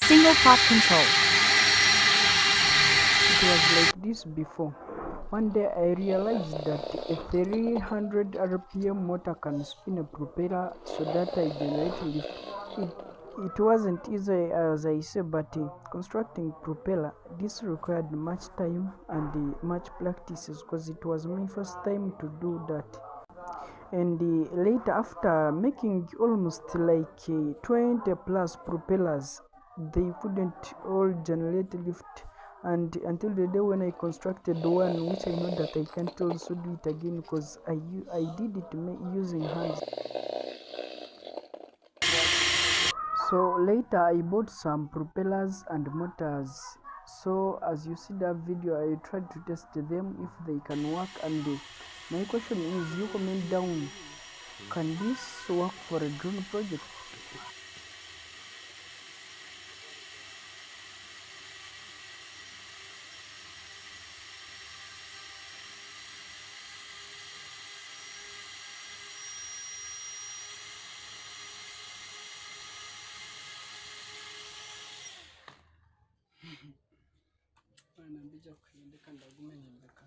Single part control. It was like this before. One day I realized that a 300 RPM motor can spin a propeller so that I generate lift. It, it wasn't easy as I say, but constructing propeller, this required much time and much practices because it was my first time to do that. And later, after making almost like 20 plus propellers, they couldn't all generate lift, and until the day when I constructed one, which I know that I can't also do it again because I did it using hands. So later I bought some propellers and motors. So as you see that video, I tried to test them if they can work, and my question is, you comment down, can this work for a drone project? Bana bija kuhinduka ndaguma hinduka